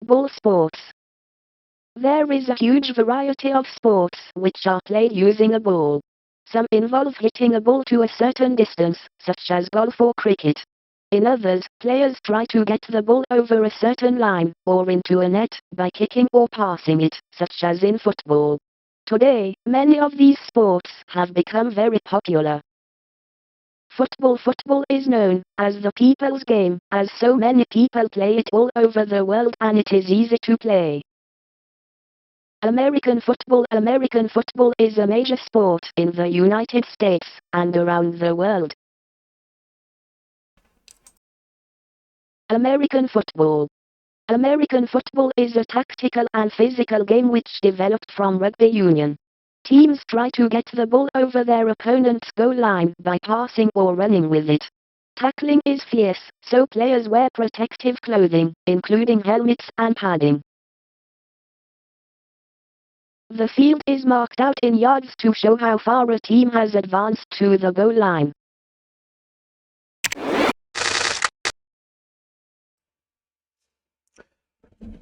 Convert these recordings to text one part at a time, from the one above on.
Ball sports. There is a huge variety of sports which are played using a ball. Some involve hitting a ball to a certain distance, such as golf or cricket. In others, players try to get the ball over a certain line, or into a net, by kicking or passing it, such as in football. Today, many of these sports have become very popular. Football is known as the people's game, as so many people play it all over the world and it is easy to play. American football is a major sport in the United States and around the world. American football. American football is a tactical and physical game which developed from rugby union. Teams try to get the ball over their opponent's goal line by passing or running with it. Tackling is fierce, so players wear protective clothing, including helmets and padding. The field is marked out in yards to show how far a team has advanced to the goal line.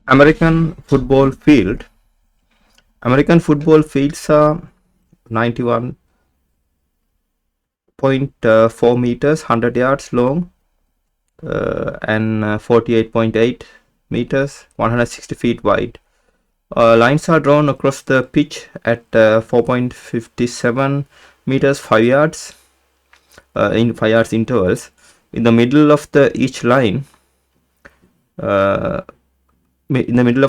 American football field. American football fields are 91.4 meters, 100 yards long, and 48.8 meters, 160 feet wide. Lines are drawn across the pitch at 4.57 meters, 5 yards, in 5 yards intervals. In the middle of each line, in the middle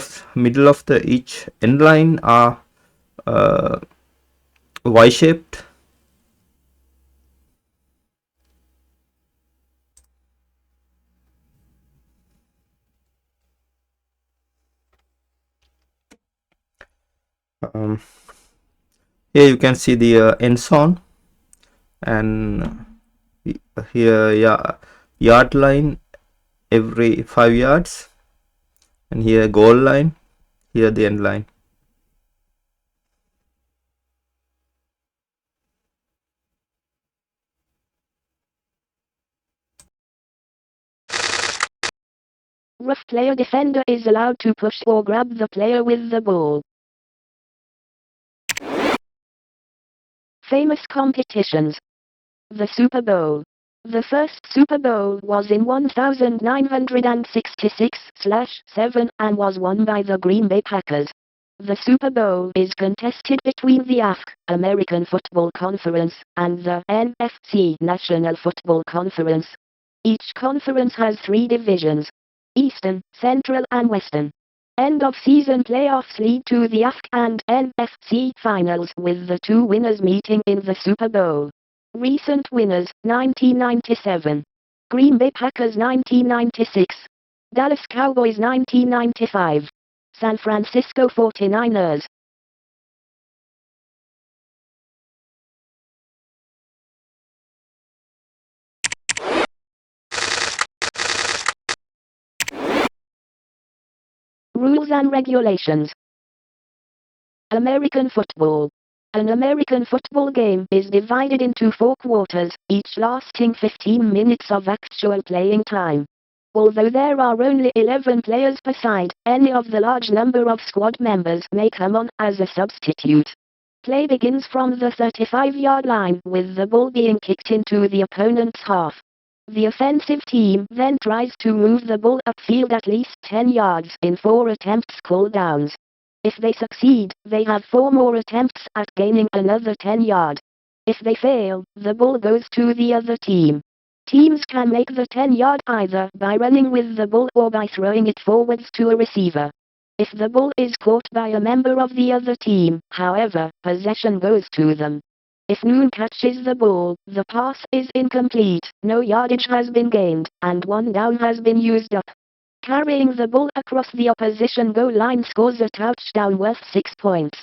of each end line are Y-shaped here you can see the end zone, and here yard line every 5 yards, and here goal line, here the end line. Rough player defender is allowed to push or grab the player with the ball. Famous competitions. The Super Bowl. The first Super Bowl was in 1966/7 and was won by the Green Bay Packers. The Super Bowl is contested between the American Football Conference and the NFC National Football Conference. Each conference has 3 divisions: Eastern, Central and Western. End of season playoffs lead to the AFC and NFC finals with the 2 winners meeting in the Super Bowl. Recent winners: 1997. Green Bay Packers 1996. Dallas Cowboys 1995. San Francisco 49ers. Rules and regulations. American football. An American football game is divided into 4 quarters, each lasting 15 minutes of actual playing time. Although there are only 11 players per side, any of the large number of squad members may come on as a substitute. Play begins from the 35-yard line with the ball being kicked into the opponent's half. The offensive team then tries to move the ball upfield at least 10 yards in 4 attempts called downs. If they succeed, they have 4 more attempts at gaining another 10 yards. If they fail, the ball goes to the other team. Teams can make the 10-yard either by running with the ball or by throwing it forwards to a receiver. If the ball is caught by a member of the other team, however, possession goes to them. If none catches the ball, the pass is incomplete, no yardage has been gained, and 1 down has been used up. Carrying the ball across the opposition goal line scores a touchdown worth 6 points.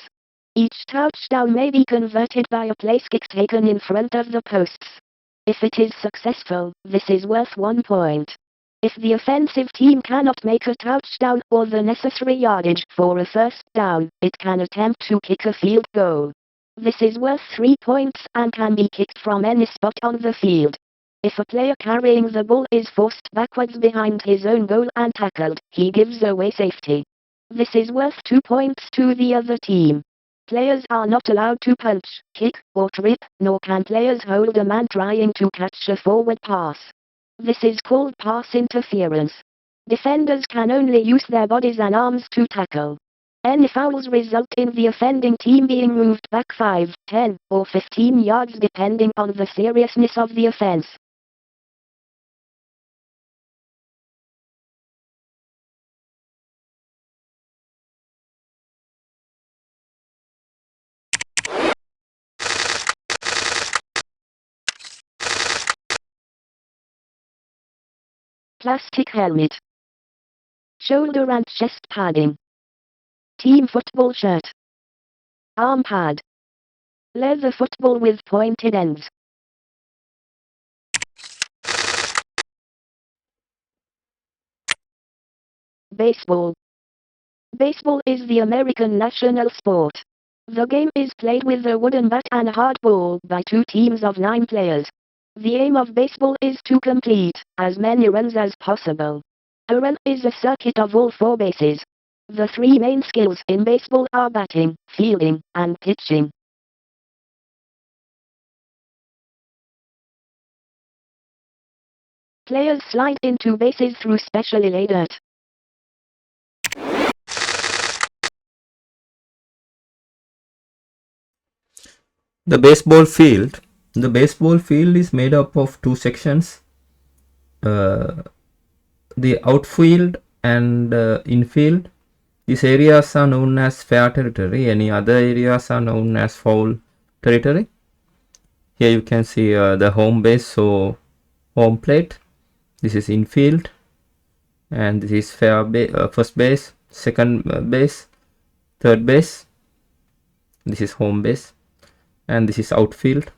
Each touchdown may be converted by a place kick taken in front of the posts. If it is successful, this is worth 1 point. If the offensive team cannot make a touchdown or the necessary yardage for a first down, it can attempt to kick a field goal. This is worth 3 points and can be kicked from any spot on the field. If a player carrying the ball is forced backwards behind his own goal and tackled, he gives away safety. This is worth 2 points to the other team. Players are not allowed to punch, kick, or trip, nor can players hold a man trying to catch a forward pass. This is called pass interference. Defenders can only use their bodies and arms to tackle. Any fouls result in the offending team being moved back 5, 10, or 15 yards depending on the seriousness of the offense. Plastic helmet. Shoulder and chest padding. Team football shirt. Arm pad. Leather football with pointed ends. Baseball. Baseball is the American national sport. The game is played with a wooden bat and a hard ball by 2 teams of 9 players. The aim of baseball is to complete as many runs as possible. A run is a circuit of all 4 bases. The 3 main skills in baseball are batting, fielding, and pitching. Players slide into bases through specially laid dirt. The baseball field. The baseball field is made up of 2 sections. The outfield and infield. These areas are known as fair territory. Any other areas are known as foul territory. Here you can see the home base, so home plate. This is infield, and this is first base, second base, third base. This is home base, and this is outfield.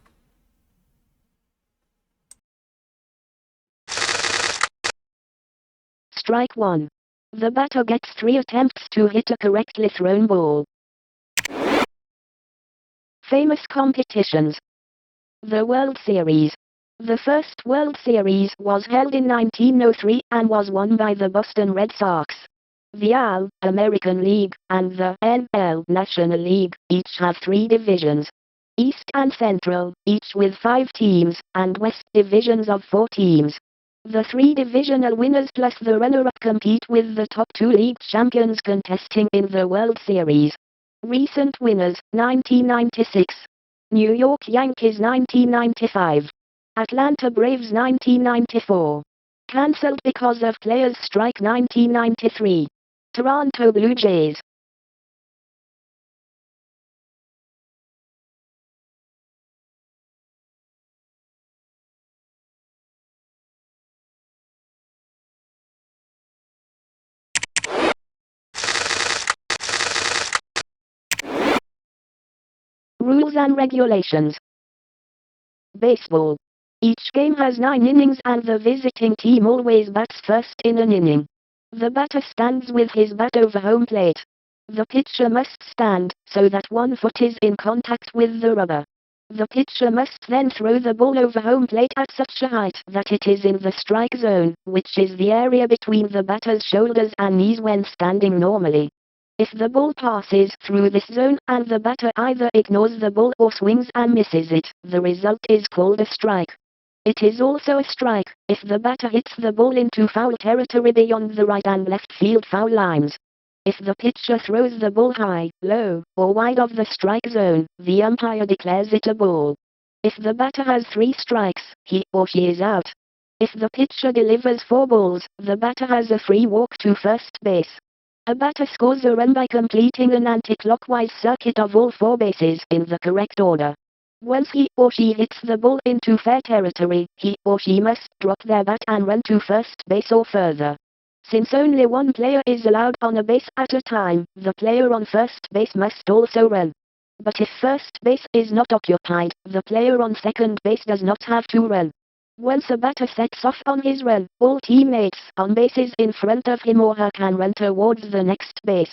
Strike 1. The batter gets 3 attempts to hit a correctly thrown ball. Famous competitions. The World Series. The first World Series was held in 1903 and was won by the Boston Red Sox. The AL, American League, and the NL, National League, each have 3 divisions. East and Central, each with 5 teams, and West divisions of 4 teams. The 3 divisional winners plus the runner-up compete with the top 2 league champions contesting in the World Series. Recent winners, 1996. New York Yankees 1995. Atlanta Braves 1994. Cancelled because of players' strike 1993. Toronto Blue Jays. Rules and regulations. Baseball. Each game has 9 innings and the visiting team always bats first in an inning. The batter stands with his bat over home plate. The pitcher must stand so that one foot is in contact with the rubber. The pitcher must then throw the ball over home plate at such a height that it is in the strike zone, which is the area between the batter's shoulders and knees when standing normally. If the ball passes through this zone and the batter either ignores the ball or swings and misses it, the result is called a strike. It is also a strike if the batter hits the ball into foul territory beyond the right and left field foul lines. If the pitcher throws the ball high, low, or wide of the strike zone, the umpire declares it a ball. If the batter has 3 strikes, he or she is out. If the pitcher delivers 4 balls, the batter has a free walk to first base. A batter scores a run by completing an anti-clockwise circuit of all 4 bases in the correct order. Once he or she hits the ball into fair territory, he or she must drop their bat and run to first base or further. Since only 1 player is allowed on a base at a time, the player on first base must also run. But if first base is not occupied, the player on second base does not have to run. Once a batter sets off on his run, all teammates on bases in front of him or her can run towards the next base.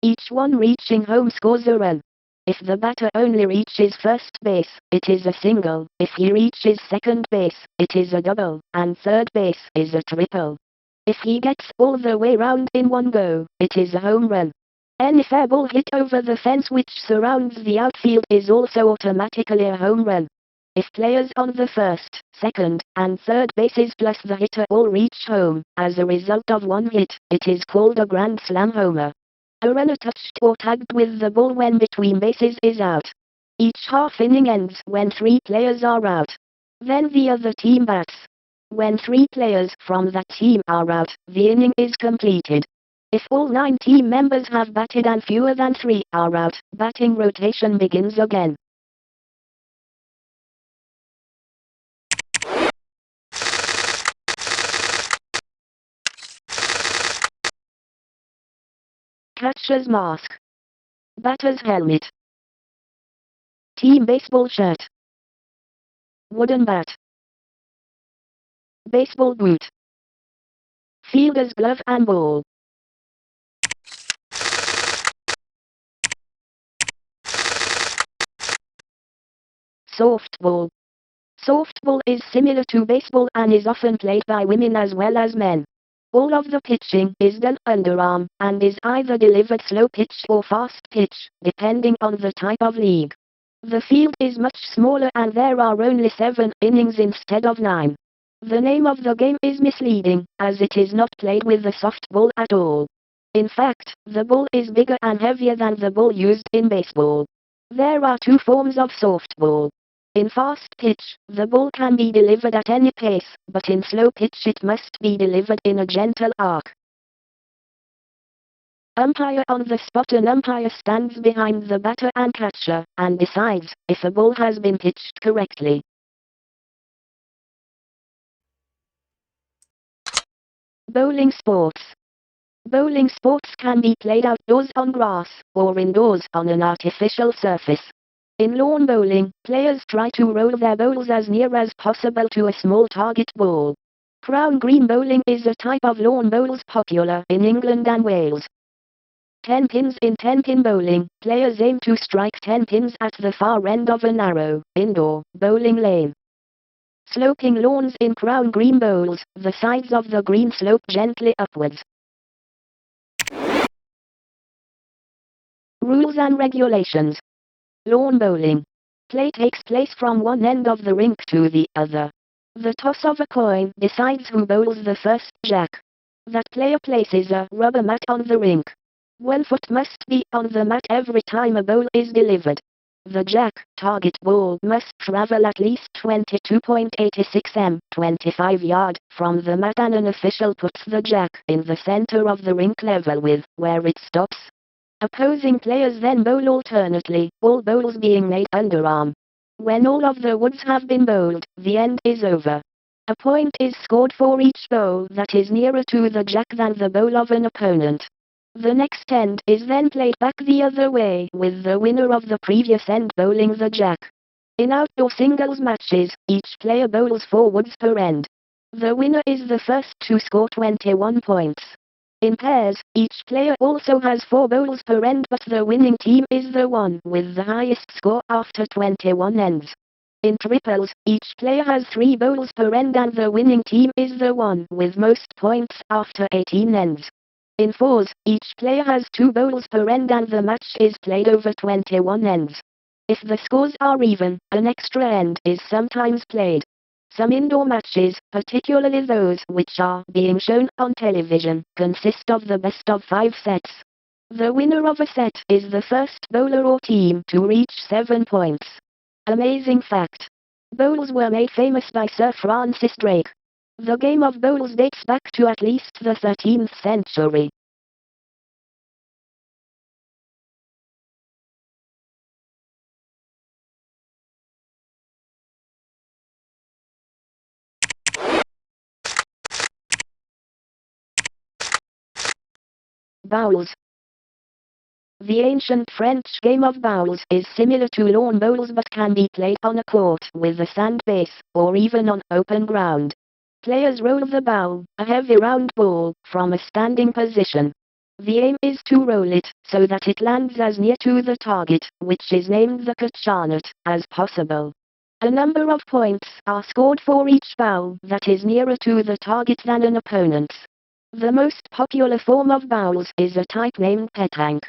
Each one reaching home scores a run. If the batter only reaches first base, it is a single. If he reaches second base, it is a double, and third base is a triple. If he gets all the way round in one go, it is a home run. Any fair ball hit over the fence which surrounds the outfield is also automatically a home run. If players on the first, second, and third bases plus the hitter all reach home, as a result of one hit, it is called a grand slam homer. A runner touched or tagged with the ball when between bases is out. Each half inning ends when 3 players are out. Then the other team bats. When 3 players from that team are out, the inning is completed. If all 9 team members have batted and fewer than 3 are out, batting rotation begins again. Catcher's mask. Batter's helmet. Team baseball shirt. Wooden bat. Baseball boot. Fielder's glove and ball. Softball. Softball is similar to baseball and is often played by women as well as men. All of the pitching is done underarm, and is either delivered slow pitch or fast pitch, depending on the type of league. The field is much smaller and there are only 7 innings instead of 9. The name of the game is misleading, as it is not played with a softball at all. In fact, the ball is bigger and heavier than the ball used in baseball. There are 2 forms of softball. In fast pitch, the ball can be delivered at any pace, but in slow pitch it must be delivered in a gentle arc. Umpire on the spot. An umpire stands behind the batter and catcher, and decides if a ball has been pitched correctly. Bowling sports. Bowling sports can be played outdoors on grass, or indoors on an artificial surface. In lawn bowling, players try to roll their bowls as near as possible to a small target ball. Crown green bowling is a type of lawn bowls popular in England and Wales. 10 pins. In 10-pin bowling, players aim to strike 10 pins at the far end of a narrow, indoor, bowling lane. Sloping lawns. In crown green bowls, the sides of the green slope gently upwards. Rules and regulations. Lawn bowling. Play takes place from one end of the rink to the other. The toss of a coin decides who bowls the first jack. That player places a rubber mat on the rink. 1 foot must be on the mat every time a bowl is delivered. The jack, target ball must travel at least 22.86 m, 25 yard, from the mat, and an official puts the jack in the center of the rink level with where it stops. Opposing players then bowl alternately, all bowls being made underarm. When all of the woods have been bowled, the end is over. A point is scored for each bowl that is nearer to the jack than the bowl of an opponent. The next end is then played back the other way, with the winner of the previous end bowling the jack. In outdoor singles matches, each player bowls 4 woods per end. The winner is the first to score 21 points. In pairs, each player also has 4 bowls per end, but the winning team is the one with the highest score after 21 ends. In triples, each player has 3 bowls per end and the winning team is the one with most points after 18 ends. In fours, each player has 2 bowls per end and the match is played over 21 ends. If the scores are even, an extra end is sometimes played. Some indoor matches, particularly those which are being shown on television, consist of the best of 5 sets. The winner of a set is the first bowler or team to reach 7 points. Amazing fact. Bowls were made famous by Sir Francis Drake. The game of bowls dates back to at least the 13th century. Bowls. The ancient French game of bowls is similar to lawn bowls but can be played on a court with a sand base, or even on open ground. Players roll the bowl, a heavy round ball, from a standing position. The aim is to roll it, so that it lands as near to the target, which is named the Katchanut, as possible. A number of points are scored for each bowl that is nearer to the target than an opponent's. The most popular form of bowls is a type named petanque.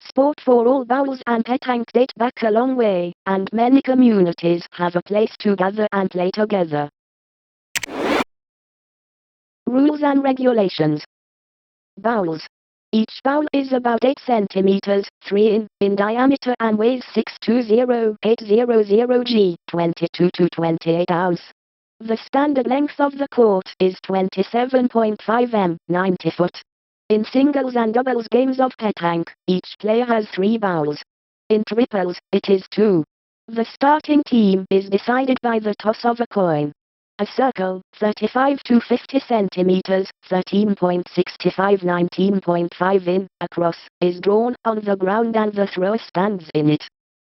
Sport for all bowls and petanque date back a long way, and many communities have a place to gather and play together. Rules and regulations. Bowls. Each bowl is about 8 centimeters, 3 in diameter and weighs 620-800 g, 22 to 28 ounce. The standard length of the court is 27.5 m, 90 foot. In singles and doubles games of petanque, each player has 3 bowls. In triples, it is 2. The starting team is decided by the toss of a coin. A circle, 35 to 50 centimeters, 13.65 19.5 in, across, is drawn on the ground and the thrower stands in it.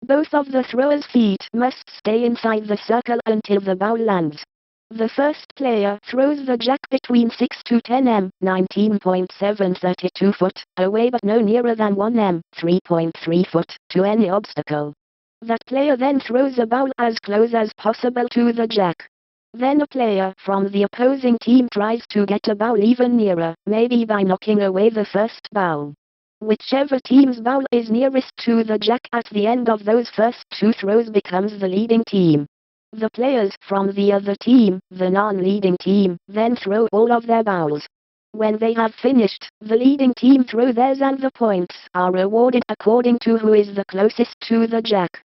Both of the thrower's feet must stay inside the circle until the bowl lands. The first player throws the jack between 6 to 10 m, 19.7 32 foot, away but no nearer than 1 m, 3.3 foot, to any obstacle. That player then throws a bowl as close as possible to the jack. Then a player from the opposing team tries to get a bowl even nearer, maybe by knocking away the first bowl. Whichever team's bowl is nearest to the jack at the end of those first 2 throws becomes the leading team. The players from the other team, the non-leading team, then throw all of their bowls. When they have finished, the leading team throw theirs and the points are awarded according to who is the closest to the jack.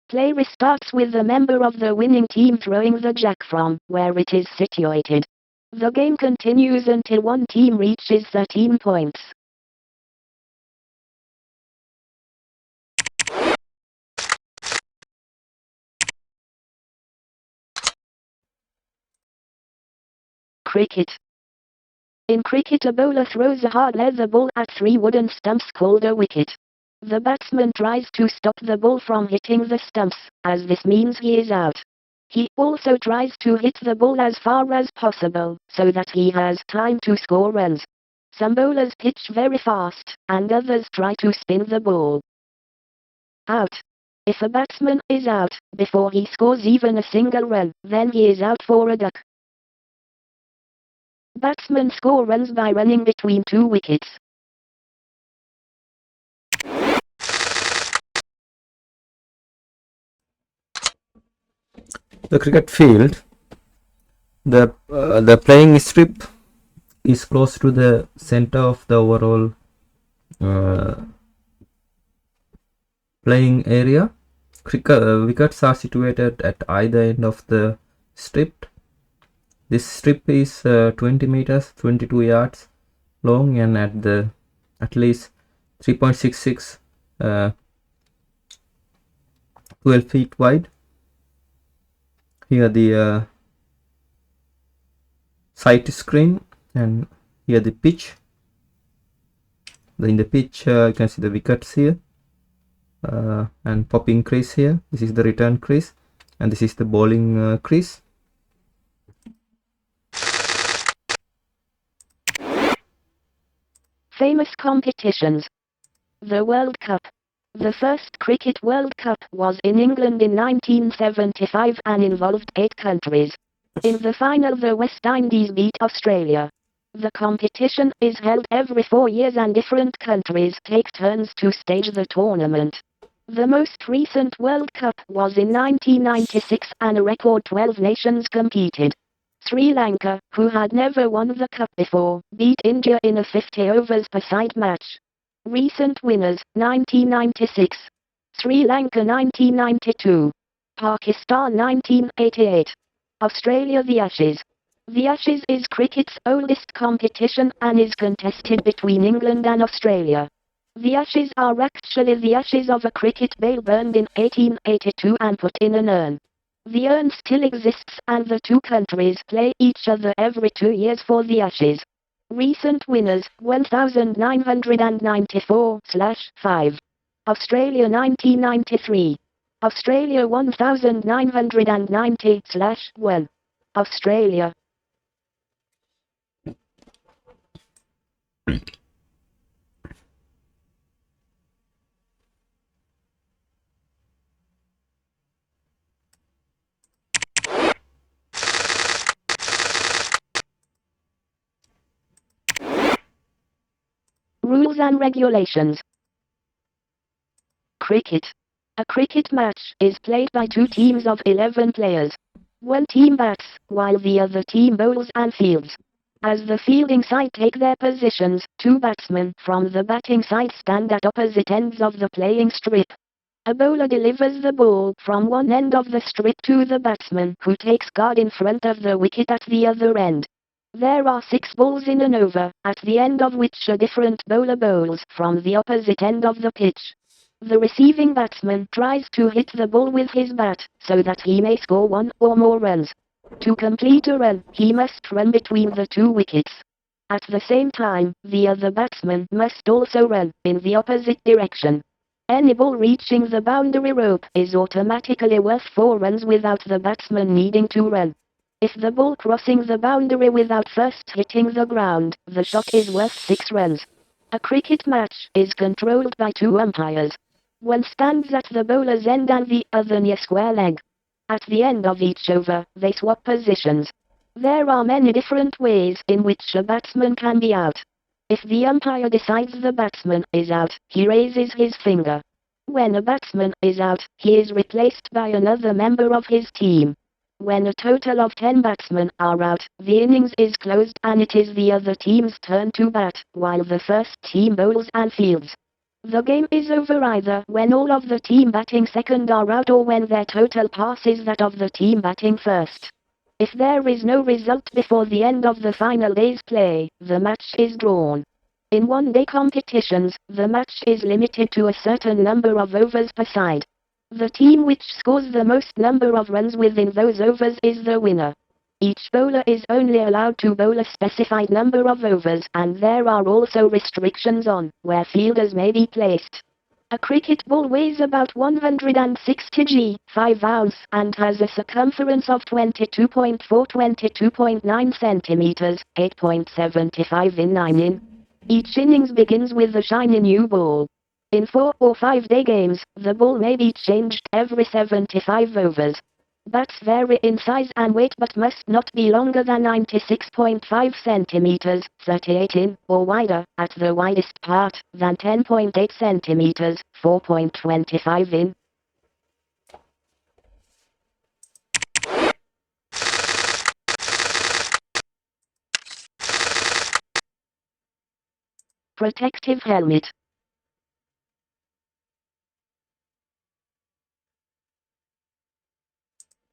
Play restarts with the member of the winning team throwing the jack from where it is situated. The game continues until one team reaches 13 points. Cricket. In cricket, a bowler throws a hard leather ball at 3 wooden stumps called a wicket. The batsman tries to stop the ball from hitting the stumps, as this means he is out. He also tries to hit the ball as far as possible, so that he has time to score runs. Some bowlers pitch very fast, and others try to spin the ball. Out. If a batsman is out before he scores even a single run, then he is out for a duck. Batsmen score runs by running between 2 wickets. The cricket field, the playing strip is close to the center of the overall playing area. Wickets are situated at either end of the strip. This strip is 20 meters, 22 yards long, and at least 3.66 12 feet wide. Here the sight screen, and here the pitch. In the pitch you can see the wickets here, and popping crease here. This is the return crease, and this is the bowling crease. Famous competitions. The World Cup. The first Cricket World Cup was in England in 1975 and involved 8 countries. In the final, the West Indies beat Australia. The competition is held every 4 years and different countries take turns to stage the tournament. The most recent World Cup was in 1996 and a record 12 nations competed. Sri Lanka, who had never won the cup before, beat India in a 50 overs per side match. Recent winners, 1996. Sri Lanka 1992. Pakistan 1988. Australia the Ashes. The Ashes is cricket's oldest competition and is contested between England and Australia. The Ashes are actually the ashes of a cricket bale burned in 1882 and put in an urn. The urn still exists and the 2 countries play each other every 2 years for the Ashes. Recent winners, 1994/5. Australia 1993. Australia 1990/1. Australia. Rules and regulations. Cricket. A cricket match is played by two teams of 11 players. One team bats, while the other team bowls and fields. As the fielding side take their positions, two batsmen from the batting side stand at opposite ends of the playing strip. A bowler delivers the ball from one end of the strip to the batsman who takes guard in front of the wicket at the other end. There are 6 balls in an over, at the end of which a different bowler bowls from the opposite end of the pitch. The receiving batsman tries to hit the ball with his bat, so that he may score 1 or more runs. To complete a run, he must run between the 2 wickets. At the same time, the other batsman must also run in the opposite direction. Any ball reaching the boundary rope is automatically worth 4 runs without the batsman needing to run. If the ball crossing the boundary without first hitting the ground, the shot is worth 6 runs. A cricket match is controlled by 2 umpires. One stands at the bowler's end and the other near square leg. At the end of each over, they swap positions. There are many different ways in which a batsman can be out. If the umpire decides the batsman is out, he raises his finger. When a batsman is out, he is replaced by another member of his team. When a total of 10 batsmen are out, the innings is closed and it is the other team's turn to bat, while the first team bowls and fields. The game is over either when all of the team batting second are out or when their total passes that of the team batting first. If there is no result before the end of the final day's play, the match is drawn. In one-day competitions, the match is limited to a certain number of overs per side. The team which scores the most number of runs within those overs is the winner. Each bowler is only allowed to bowl a specified number of overs and there are also restrictions on where fielders may be placed. A cricket ball weighs about 160 g, 5 ounce, and has a circumference of 22.9 centimeters, 8.75 in 9 in. Each innings begins with a shiny new ball. In 4 or 5 day games, the ball may be changed every 75 overs. Bats vary in size and weight but must not be longer than 96.5 centimeters, 38 in, or wider, at the widest part, than 10.8 centimeters, 4.25 in. Protective helmet.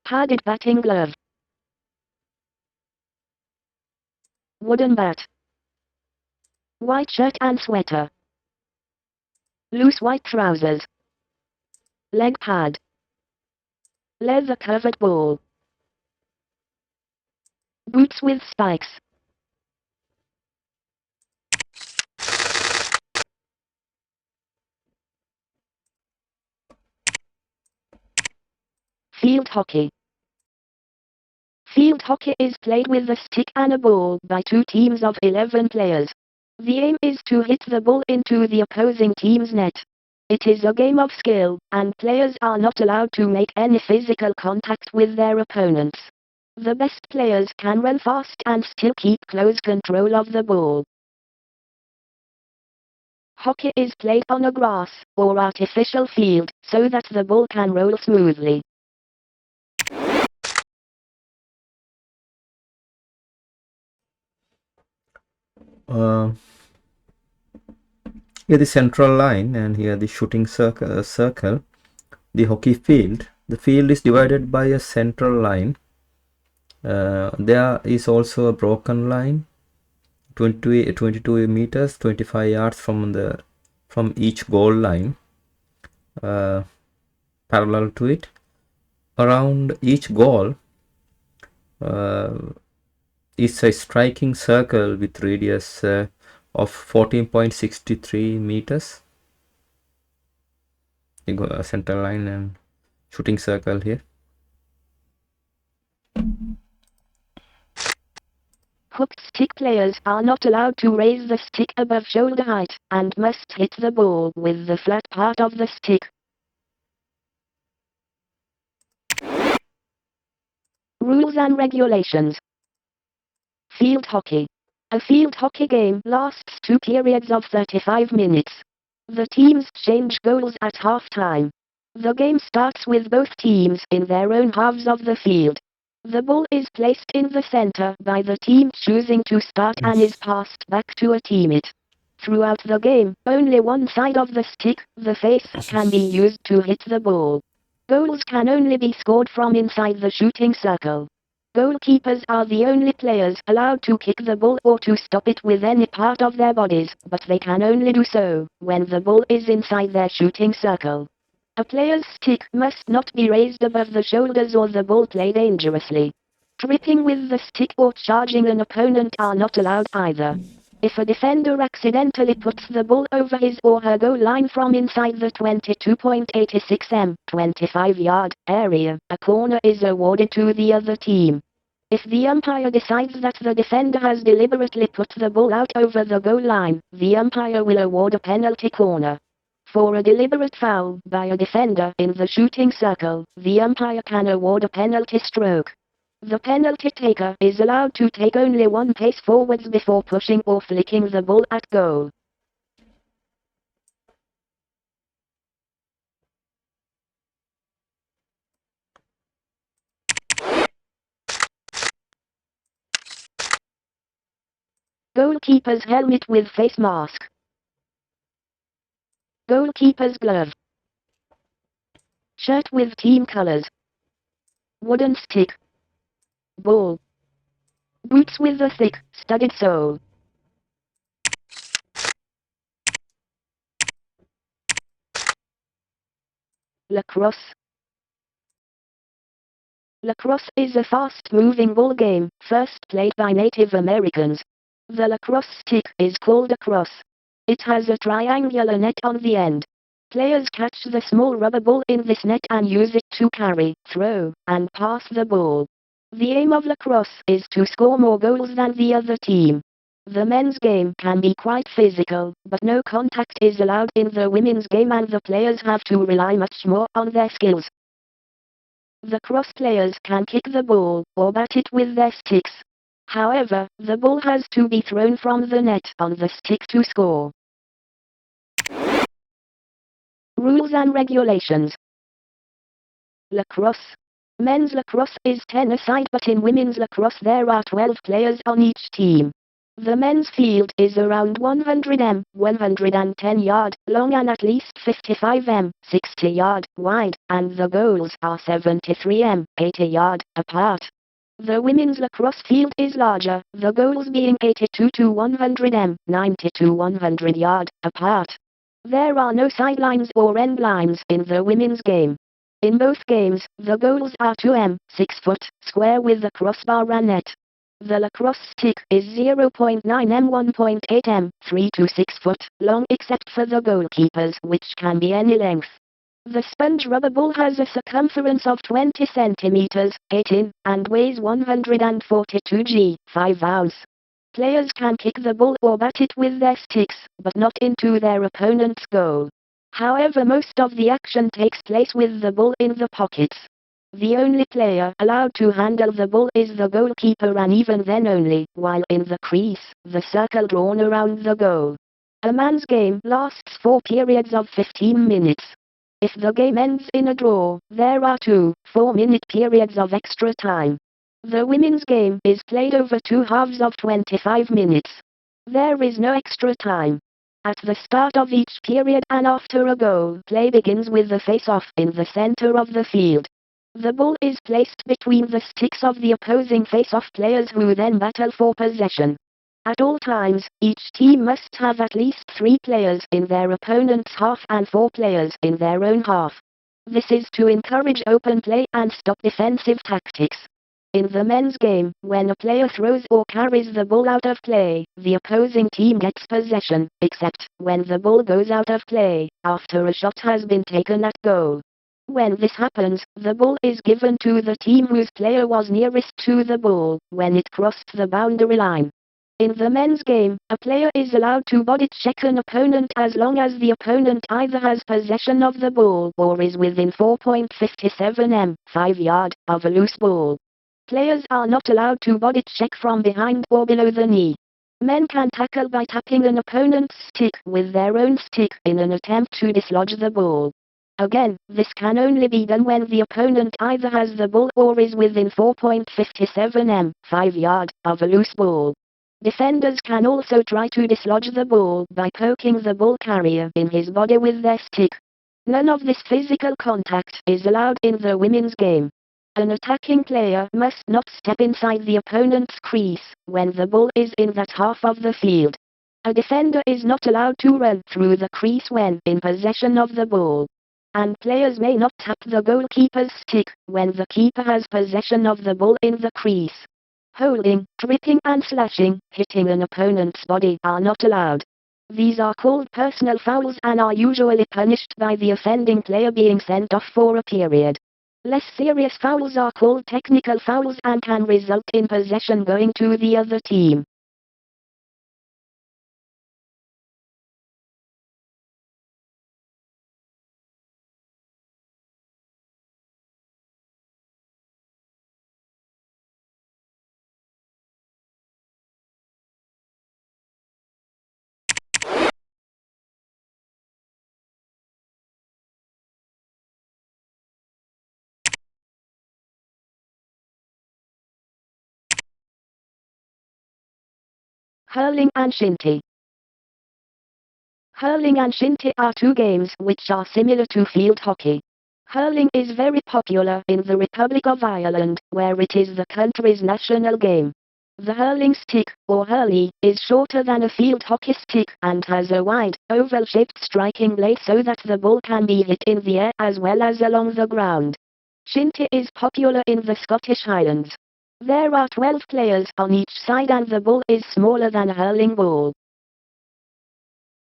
Padded batting glove. Wooden bat. White shirt and sweater. Loose white trousers. Leg pad. Leather covered ball. Boots with spikes. Field hockey. Field hockey is played with a stick and a ball by 2 teams of 11 players. The aim is to hit the ball into the opposing team's net. It is a game of skill, and players are not allowed to make any physical contact with their opponents. The best players can run fast and still keep close control of the ball. Hockey is played on a grass or artificial field, so that the ball can roll smoothly. Here the central line and here the shooting circle, the hockey field. The field is divided by a central line. There is also a broken line, 22 meters, 25 yards from each goal line, parallel to it. Around each goal is a striking circle with radius of 14.63 meters. You go a center line and shooting circle here. hooked stick players are not allowed to raise the stick above shoulder height, and must hit the ball with the flat part of the stick. Rules and regulations. Field hockey. A field hockey game lasts 2 periods of 35 minutes. The teams change goals at half-time. The game starts with both teams in their own halves of the field. The ball is placed in the center by the team choosing to start and is passed back to a teammate. Throughout the game, only one side of the stick, the face, can be used to hit the ball. Goals can only be scored from inside the shooting circle. Goalkeepers are the only players allowed to kick the ball or to stop it with any part of their bodies, but they can only do so when the ball is inside their shooting circle. A player's stick must not be raised above the shoulders or the ball play dangerously. Tripping with the stick or charging an opponent are not allowed either. If a defender accidentally puts the ball over his or her goal line from inside the 22.86 m, 25-yard area, a corner is awarded to the other team. If the umpire decides that the defender has deliberately put the ball out over the goal line, the umpire will award a penalty corner. For a deliberate foul by a defender in the shooting circle, the umpire can award a penalty stroke. The penalty taker is allowed to take only one pace forwards before pushing or flicking the ball at goal. Goalkeeper's helmet with face mask. Goalkeeper's glove. Shirt with team colors. Wooden stick. Ball. Boots with a thick, studded sole. Lacrosse. Lacrosse is a fast-moving ball game, first played by Native Americans. The lacrosse stick is called a crosse. It has a triangular net on the end. Players catch the small rubber ball in this net and use it to carry, throw, and pass the ball. The aim of lacrosse is to score more goals than the other team. The men's game can be quite physical, but no contact is allowed in the women's game and the players have to rely much more on their skills. The crosse players can kick the ball, or bat it with their sticks. However, the ball has to be thrown from the net on the stick to score. Rules and regulations. Lacrosse. Men's lacrosse is 10-a-side, but in women's lacrosse there are 12 players on each team. The men's field is around 100 m, 110 yard long and at least 55 m, 60 yard wide, and the goals are 73 m, 80 yard apart. The women's lacrosse field is larger, the goals being 82 to 100 m, 90 to 100 yard apart. There are no sidelines or end lines in the women's game. In both games, the goals are 2 m, 6 foot, square with a crossbar and net. The lacrosse stick is 0.9 m, 1.8 m, 3 to 6 foot, long except for the goalkeepers, which can be any length. The sponge rubber ball has a circumference of 20 centimeters, 8 in, and weighs 142 g, 5 ounce. Players can kick the ball or bat it with their sticks, but not into their opponent's goal. However, most of the action takes place with the ball in the pockets. The only player allowed to handle the ball is the goalkeeper, and even then only while in the crease, the circle drawn around the goal. A man's game lasts 4 periods of 15 minutes. If the game ends in a draw, there are 2 4-minute periods of extra time. The women's game is played over 2 halves of 25 minutes. There is no extra time. At the start of each period and after a goal, play begins with the face-off in the center of the field. The ball is placed between the sticks of the opposing face-off players, who then battle for possession. At all times, each team must have at least 3 players in their opponent's half and 4 players in their own half. This is to encourage open play and stop defensive tactics. In the men's game, when a player throws or carries the ball out of play, the opposing team gets possession, except when the ball goes out of play, after a shot has been taken at goal. When this happens, the ball is given to the team whose player was nearest to the ball when it crossed the boundary line. In the men's game, a player is allowed to body check an opponent as long as the opponent either has possession of the ball or is within 4.57 m, 5 yard, of a loose ball. Players are not allowed to body check from behind or below the knee. Men can tackle by tapping an opponent's stick with their own stick in an attempt to dislodge the ball. Again, this can only be done when the opponent either has the ball or is within 4.57 m, 5 yard, of a loose ball. Defenders can also try to dislodge the ball by poking the ball carrier in his body with their stick. None of this physical contact is allowed in the women's game. An attacking player must not step inside the opponent's crease when the ball is in that half of the field. A defender is not allowed to run through the crease when in possession of the ball. And players may not tap the goalkeeper's stick when the keeper has possession of the ball in the crease. Holding, tripping and slashing, hitting an opponent's body are not allowed. These are called personal fouls and are usually punished by the offending player being sent off for a period. Less serious fouls are called technical fouls and can result in possession going to the other team. Hurling and shinty. Hurling and shinty are two games which are similar to field hockey. Hurling is very popular in the Republic of Ireland, where it is the country's national game. The hurling stick, or hurley, is shorter than a field hockey stick and has a wide, oval-shaped striking blade so that the ball can be hit in the air as well as along the ground. Shinty is popular in the Scottish Highlands. There are 12 players on each side and the ball is smaller than a hurling ball.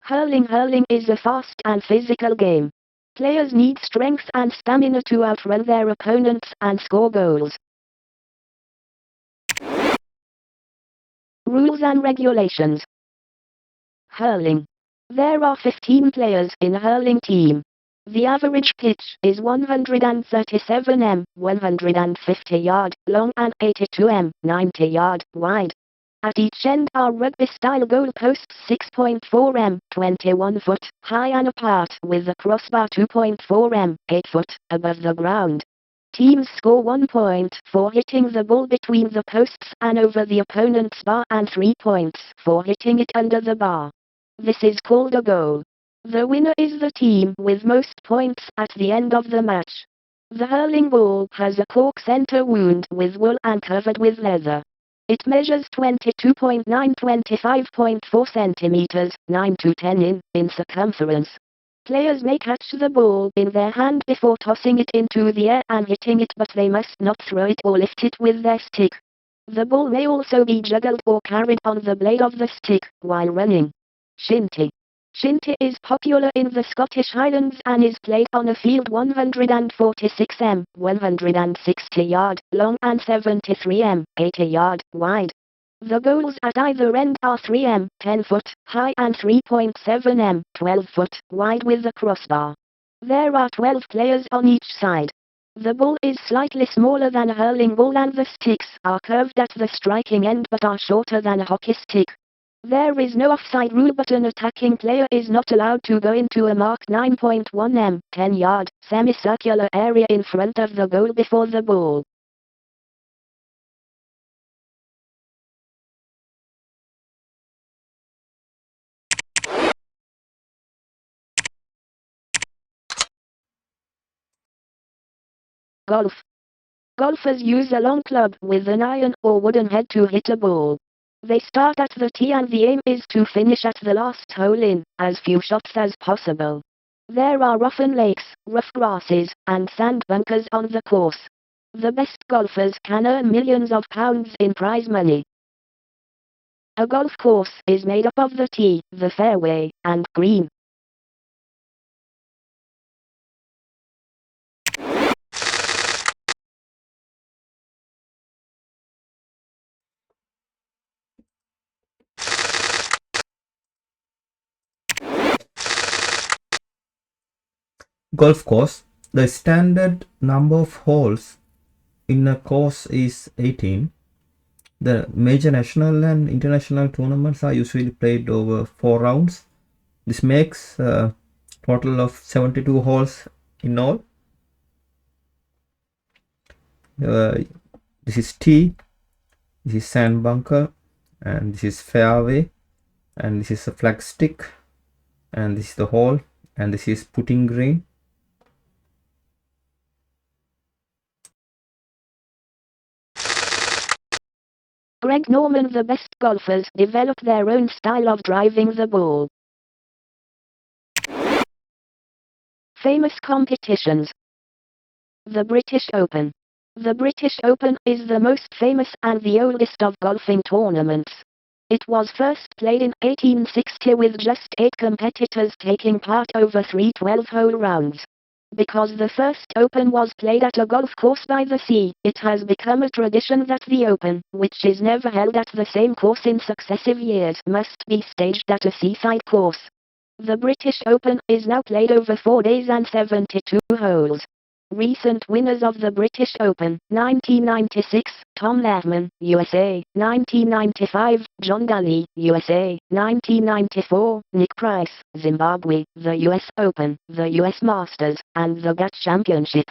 Hurling is a fast and physical game. Players need strength and stamina to outrun their opponents and score goals. Rules and regulations. Hurling. There are 15 players in a hurling team. The average pitch is 137 m, 150 yard long and 82 m, 90 yard wide. At each end are rugby-style goalposts 6.4 m, 21 foot high and apart with a crossbar 2.4 m, 8 foot above the ground. Teams score 1 point for hitting the ball between the posts and over the opponent's bar and 3 points for hitting it under the bar. This is called a goal. The winner is the team with most points at the end of the match. The hurling ball has a cork center wound with wool and covered with leather. It measures 22.9 25.4 centimeters, 9 to 10 in circumference. Players may catch the ball in their hand before tossing it into the air and hitting it, but they must not throw it or lift it with their stick. The ball may also be juggled or carried on the blade of the stick while running. Shinty. Shinty is popular in the Scottish Highlands and is played on a field 146 m, 160 yard long and 73 m, 80 yard wide. The goals at either end are 3 m, 10 foot high and 3.7 m, 12 foot wide with a crossbar. There are 12 players on each side. The ball is slightly smaller than a hurling ball and the sticks are curved at the striking end but are shorter than a hockey stick. There is no offside rule, but an attacking player is not allowed to go into a marked 9.1 m, 10 yard, semicircular area in front of the goal before the ball. Golf. Golfers use a long club with an iron or wooden head to hit a ball. They start at the tee and the aim is to finish at the last hole in as few shots as possible. There are often lakes, rough grasses, and sand bunkers on the course. The best golfers can earn millions of pounds in prize money. A golf course is made up of the tee, the fairway, and green. golf course. The standard number of holes in a course is 18. The major national and international tournaments are usually played over 4 rounds. This makes a total of 72 holes in all. This is tee, this is sand bunker, and this is fairway, and this is a flag stick, and this is the hole, and this is putting green. Greg Norman. The best golfers develop their own style of driving the ball. Famous competitions. The British Open. The British Open is the most famous and the oldest of golfing tournaments. It was first played in 1860 with just 8 competitors taking part over 3 12-hole rounds. Because the first Open was played at a golf course by the sea, it has become a tradition that the Open, which is never held at the same course in successive years, must be staged at a seaside course. The British Open is now played over 4 days and 72 holes. Recent winners of the British Open: 1996, Tom Lehman, USA; 1995, John Daly, USA; 1994, Nick Price, Zimbabwe; the US Open, the US Masters, and the GAT Championship.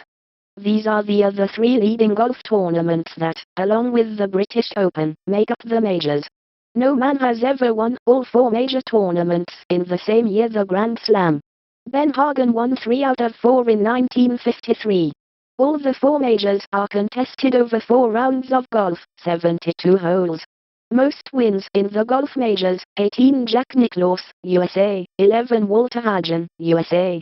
These are the other 3 leading golf tournaments that, along with the British Open, make up the majors. No man has ever won all 4 major tournaments in the same year. The Grand Slam. Ben Hagen won 3 out of 4 in 1953. All the 4 majors are contested over 4 rounds of golf, 72 holes. Most wins in the golf majors: 18 Jack Nicklaus, USA; 11 Walter Hagen, USA.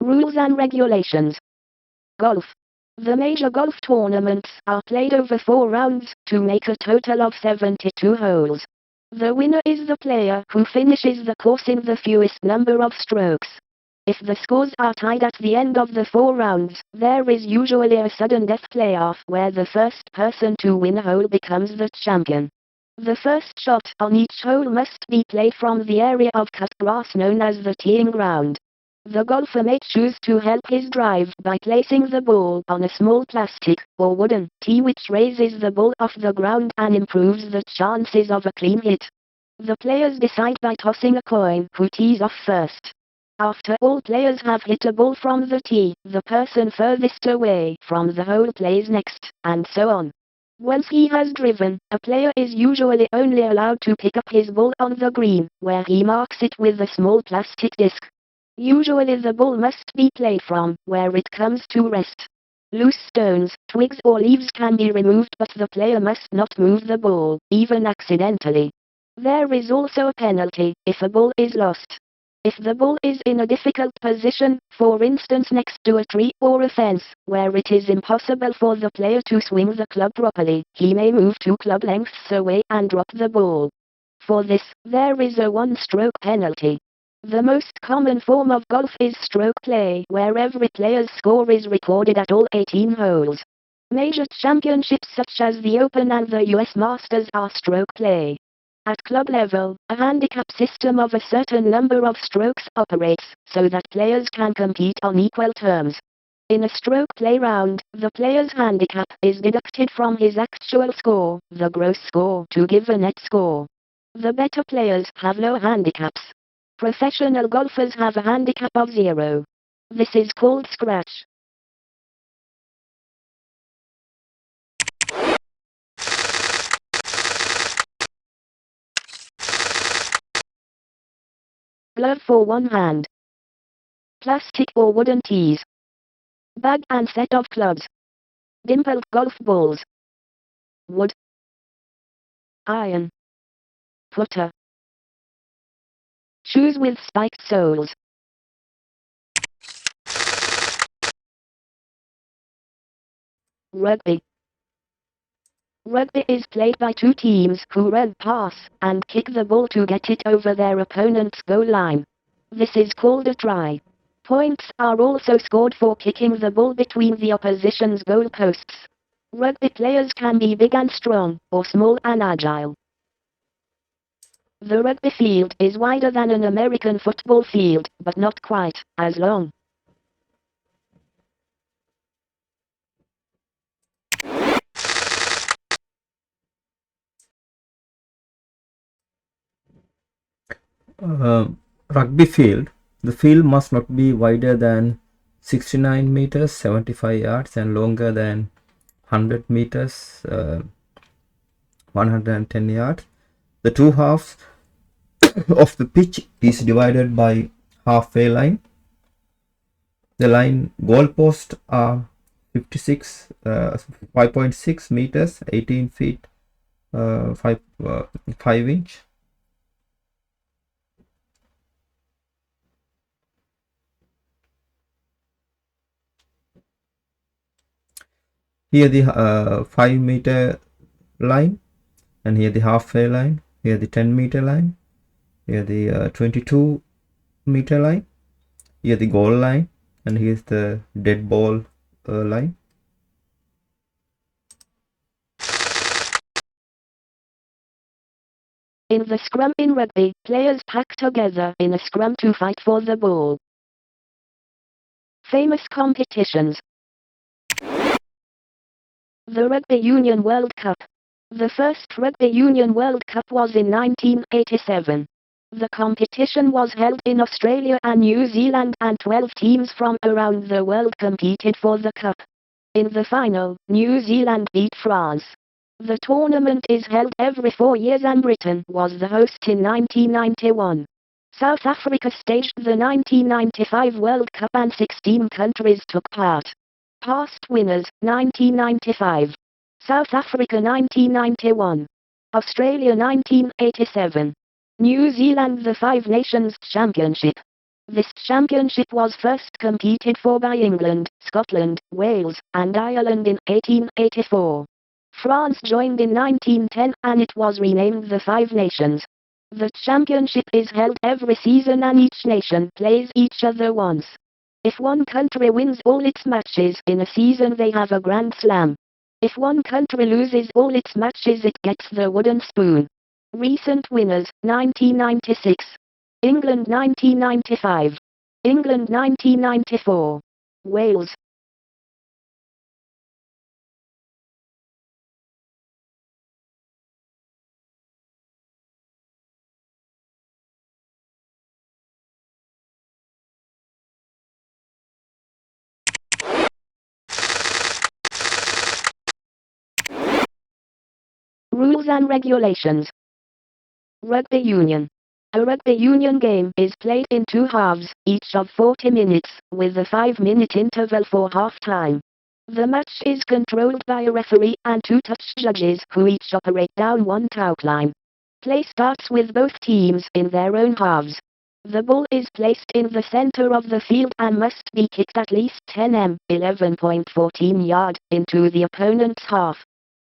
Rules and regulations. Golf. The major golf tournaments are played over 4 rounds, to make a total of 72 holes. The winner is the player who finishes the course in the fewest number of strokes. If the scores are tied at the end of the 4 rounds, there is usually a sudden death playoff where the first person to win a hole becomes the champion. The first shot on each hole must be played from the area of cut grass known as the teeing ground. The golfer may choose to help his drive by placing the ball on a small plastic or wooden tee which raises the ball off the ground and improves the chances of a clean hit. The players decide by tossing a coin who tees off first. After all players have hit a ball from the tee, the person furthest away from the hole plays next, and so on. Once he has driven, a player is usually only allowed to pick up his ball on the green, where he marks it with a small plastic disc. Usually the ball must be played from where it comes to rest. Loose stones, twigs or leaves can be removed, but the player must not move the ball, even accidentally. There is also a penalty if a ball is lost. If the ball is in a difficult position, for instance next to a tree or a fence, where it is impossible for the player to swing the club properly, he may move 2 club lengths away and drop the ball. For this, there is a 1-stroke penalty. The most common form of golf is stroke play, where every player's score is recorded at all 18 holes. Major championships such as the Open and the US Masters are stroke play. At club level, a handicap system of a certain number of strokes operates, so that players can compete on equal terms. In a stroke play round, the player's handicap is deducted from his actual score, the gross score, to give a net score. The better players have low handicaps. Professional golfers have a handicap of 0. This is called scratch. Glove for one hand. Plastic or wooden tees. Bag and set of clubs. Dimpled golf balls. Wood. Iron. Putter. Shoes with spiked soles. Rugby. Rugby is played by 2 teams who run, pass, and kick the ball to get it over their opponent's goal line. This is called a try. Points are also scored for kicking the ball between the opposition's goal posts. Rugby players can be big and strong, or small and agile. The rugby field is wider than an American football field, but not quite as long. Rugby field. The field must not be wider than 69 meters 75 yards and longer than 100 meters 110 yards. The two halves of the pitch is divided by halfway line. The line goalposts are 5.6 meters 18 feet 5 inch. Here the 5-meter line, and here the halfway line, here the 10-meter line, here the 22-meter line, here the goal line, and here's the dead ball line. In the scrum in rugby, players pack together in a scrum to fight for the ball. Famous competitions. The Rugby Union World Cup. The first Rugby Union World Cup was in 1987. The competition was held in Australia and New Zealand, and 12 teams from around the world competed for the cup. In the final, New Zealand beat France. The tournament is held every 4 years and Britain was the host in 1991. South Africa staged the 1995 World Cup and 16 countries took part. Past winners, 1995. South Africa 1991. Australia 1987. New Zealand the Five Nations Championship. This championship was first competed for by England, Scotland, Wales, and Ireland in 1884. France joined in 1910 and it was renamed the Five Nations. The championship is held every season and each nation plays each other once. If one country wins all its matches in a season, they have a Grand Slam. If one country loses all its matches, it gets the wooden spoon. Recent winners, 1996. England 1995. England 1994. Wales. Rules and regulations. Rugby Union. A rugby union game is played in two halves, each of 40 minutes, with a 5-minute interval for half-time. The match is controlled by a referee and two touch judges who each operate down one touchline. Play starts with both teams in their own halves. The ball is placed in the center of the field and must be kicked at least 10 m, 11.14 yard, into the opponent's half.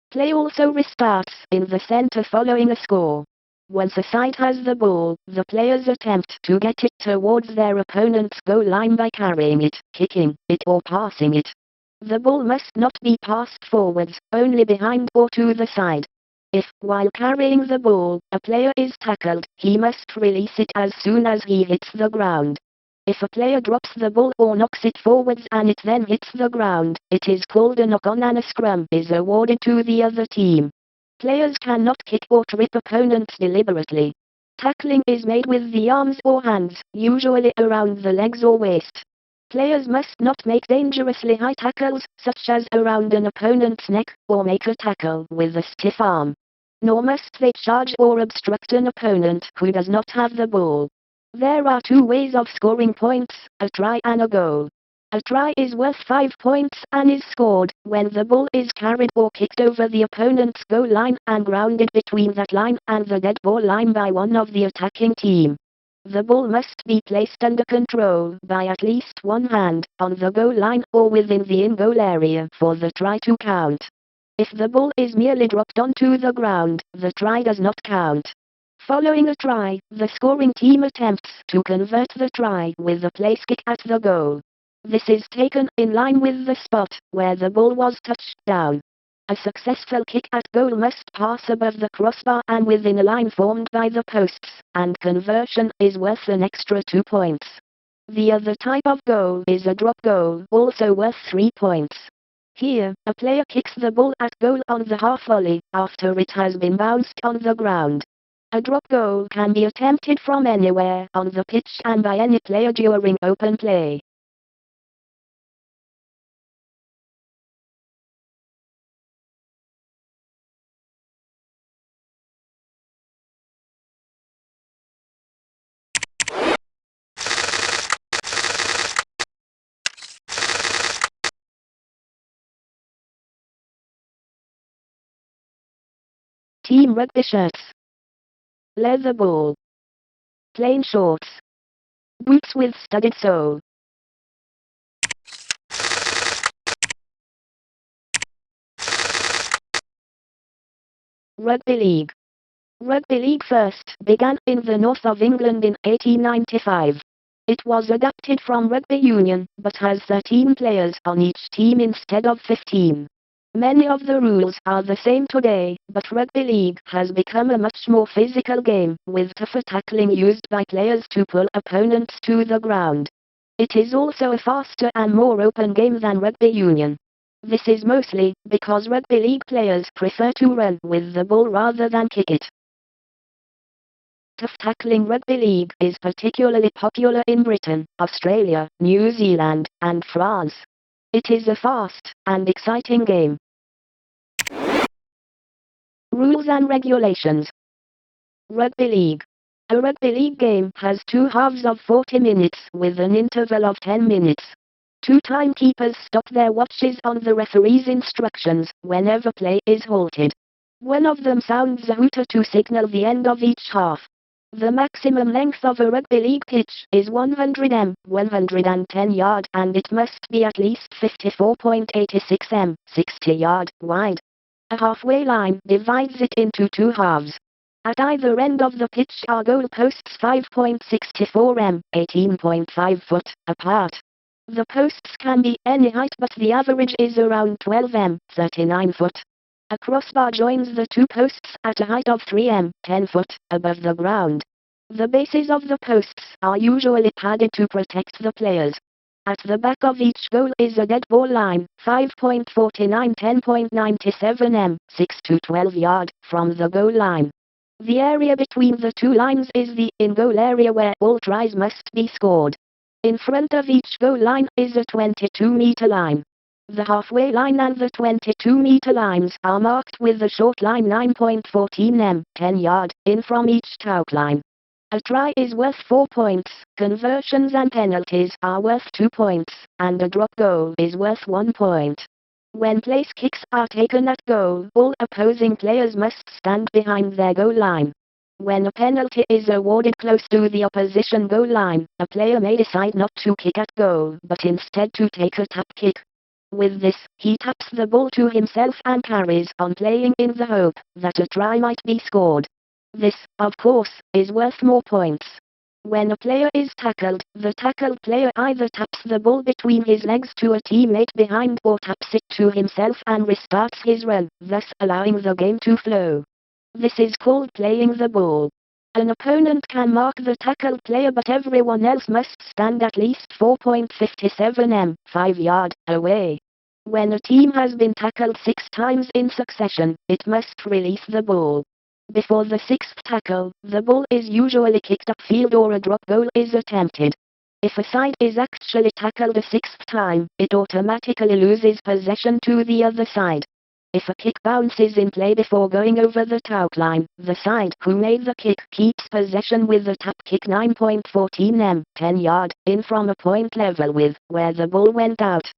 Play also restarts in the center following a score. Once a side has the ball, the players attempt to get it towards their opponent's goal line by carrying it, kicking it, or passing it. The ball must not be passed forwards, only behind or to the side. If, while carrying the ball, a player is tackled, he must release it as soon as he hits the ground. If a player drops the ball or knocks it forwards and it then hits the ground, it is called a knock-on and a scrum is awarded to the other team. Players cannot kick or trip opponents deliberately. Tackling is made with the arms or hands, usually around the legs or waist. Players must not make dangerously high tackles, such as around an opponent's neck, or make a tackle with a stiff arm. Nor must they charge or obstruct an opponent who does not have the ball. There are two ways of scoring points, a try and a goal. A try is worth 5 points and is scored when the ball is carried or kicked over the opponent's goal line and grounded between that line and the dead ball line by one of the attacking team. The ball must be placed under control by at least one hand on the goal line or within the in-goal area for the try to count. If the ball is merely dropped onto the ground, the try does not count. Following a try, the scoring team attempts to convert the try with a place kick at the goal. This is taken in line with the spot where the ball was touched down. A successful kick at goal must pass above the crossbar and within a line formed by the posts, and conversion is worth an extra 2 points. The other type of goal is a drop goal, also worth 3 points. Here, a player kicks the ball at goal on the half volley after it has been bounced on the ground. A drop goal can be attempted from anywhere on the pitch and by any player during open play. Team rugby shirts. Leather ball. Plain shorts. Boots with studded sole. Rugby league. Rugby league first began in the north of England in 1895. It was adapted from rugby union, but has 13 players on each team instead of 15. Many of the rules are the same today, but rugby league has become a much more physical game, with tougher tackling used by players to pull opponents to the ground. It is also a faster and more open game than rugby union. This is mostly because rugby league players prefer to run with the ball rather than kick it. Tough tackling rugby league is particularly popular in Britain, Australia, New Zealand, and France. It is a fast and exciting game. Rules and regulations. Rugby league. A rugby league game has 2 halves of 40 minutes with an interval of 10 minutes. 2 timekeepers stop their watches on the referee's instructions whenever play is halted. One of them sounds a hooter to signal the end of each half. The maximum length of a rugby league pitch is 100 m, 110 yard, and it must be at least 54.86 m, 60 yard, wide. A halfway line divides it into 2 halves. At either end of the pitch are goal posts 5.64 m, 18.5 foot, apart. The posts can be any height, but the average is around 12 m, 39 foot. A crossbar joins the 2 posts at a height of 3 m, 10 foot, above the ground. The bases of the posts are usually padded to protect the players. At the back of each goal is a dead ball line, 5.49 10.97 m, 6 to 12 yard, from the goal line. The area between the 2 lines is the in-goal area where all tries must be scored. In front of each goal line is a 22-meter line. The halfway line and the 22-meter lines are marked with the short line 9.14 m, 10 yard, in from each taut line. A try is worth 4 points, conversions and penalties are worth 2 points, and a drop goal is worth 1 point. When place kicks are taken at goal, all opposing players must stand behind their goal line. When a penalty is awarded close to the opposition goal line, a player may decide not to kick at goal but instead to take a tap kick. With this, he taps the ball to himself and carries on playing in the hope that a try might be scored. This, of course, is worth more points. When a player is tackled, the tackled player either taps the ball between his legs to a teammate behind or taps it to himself and restarts his run, thus allowing the game to flow. This is called playing the ball. An opponent can mark the tackled player, but everyone else must stand at least 4.57 m, 5 yard, away. When a team has been tackled 6 times in succession, it must release the ball. Before the 6th tackle, the ball is usually kicked upfield or a drop goal is attempted. If a side is actually tackled a 6th time, it automatically loses possession to the other side. If a kick bounces in play before going over the taut line, the side who made the kick keeps possession with the tap kick 9.14 m, 10 yard, in from a point level with where the ball went out.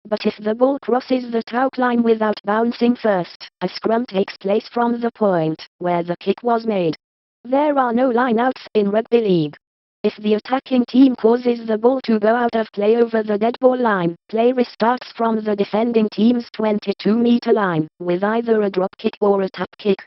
But if the ball crosses the taut line without bouncing first, a scrum takes place from the point where the kick was made. There are no lineouts in rugby league. If the attacking team causes the ball to go out of play over the dead ball line, play restarts from the defending team's 22-meter line, with either a drop kick or a tap kick.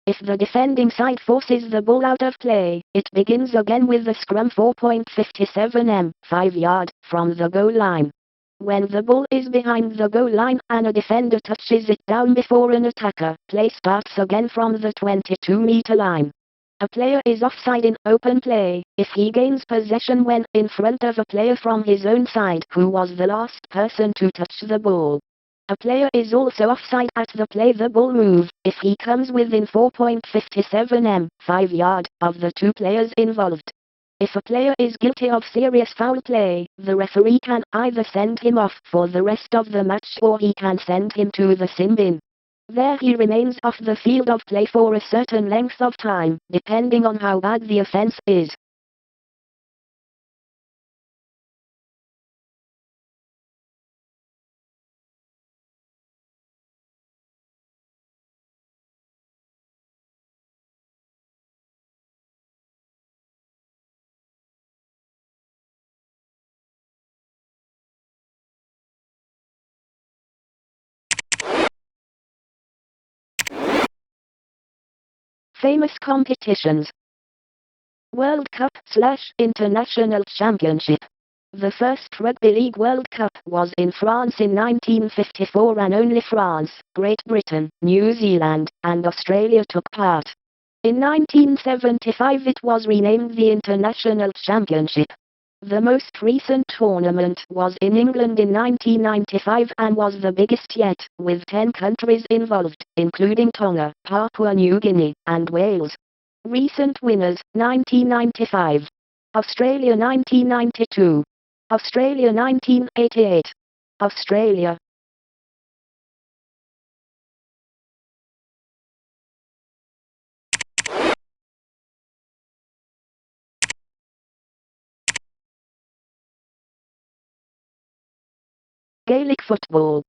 If the defending side forces the ball out of play, it begins again with the scrum 4.57 m, 5 yard, from the goal line. When the ball is behind the goal line and a defender touches it down before an attacker, play starts again from the 22-meter line. A player is offside in open play if he gains possession when in front of a player from his own side who was the last person to touch the ball. A player is also offside at the play the ball move if he comes within 4.57 m, 5 yard, of the two players involved. If a player is guilty of serious foul play, the referee can either send him off for the rest of the match or he can send him to the sin bin. There he remains off the field of play for a certain length of time, depending on how bad the offense is. Famous competitions. World Cup / International Championship. The first Rugby League World Cup was in France in 1954 and only France, Great Britain, New Zealand, and Australia took part. In 1975 it was renamed the International Championship. The most recent tournament was in England in 1995 and was the biggest yet, with 10 countries involved, including Tonga, Papua New Guinea, and Wales. Recent winners: 1995, Australia 1992, Australia 1988, Australia. Gaelic football.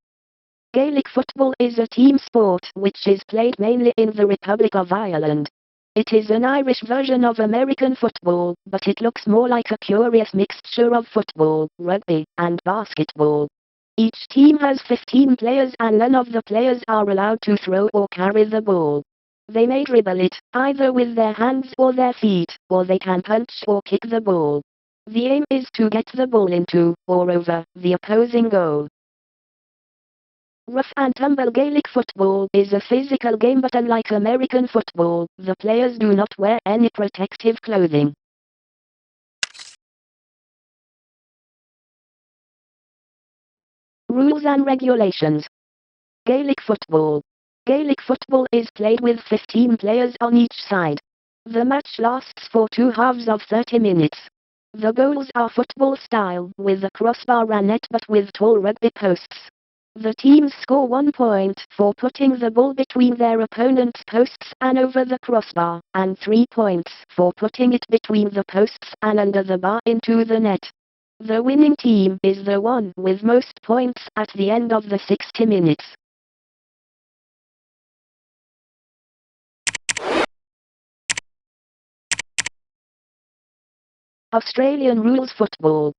Gaelic football is a team sport which is played mainly in the Republic of Ireland. It is an Irish version of American football, but it looks more like a curious mixture of football, rugby, and basketball. Each team has 15 players and none of the players are allowed to throw or carry the ball. They may dribble it, either with their hands or their feet, or they can punch or kick the ball. The aim is to get the ball into, or over, the opposing goal. Rough and tumble Gaelic football is a physical game, but unlike American football, the players do not wear any protective clothing. Rules and regulations. Gaelic football. Gaelic football is played with 15 players on each side. The match lasts for 2 halves of 30 minutes. The goals are football style, with a crossbar and net but with tall rugby posts. The teams score 1 point for putting the ball between their opponent's posts and over the crossbar, and 3 points for putting it between the posts and under the bar into the net. The winning team is the one with most points at the end of the 60 minutes. Australian rules football.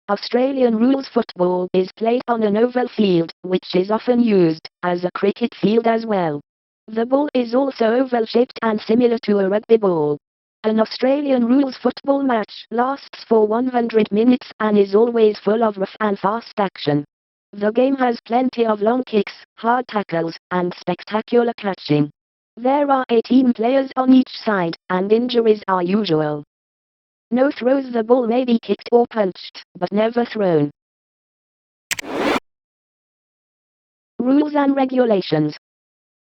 Australian rules football is played on an oval field, which is often used as a cricket field as well. The ball is also oval-shaped and similar to a rugby ball. An Australian rules football match lasts for 100 minutes and is always full of rough and fast action. The game has plenty of long kicks, hard tackles, and spectacular catching. There are 18 players on each side, and injuries are usual. No throws. The ball may be kicked or punched, but never thrown. Rules and regulations.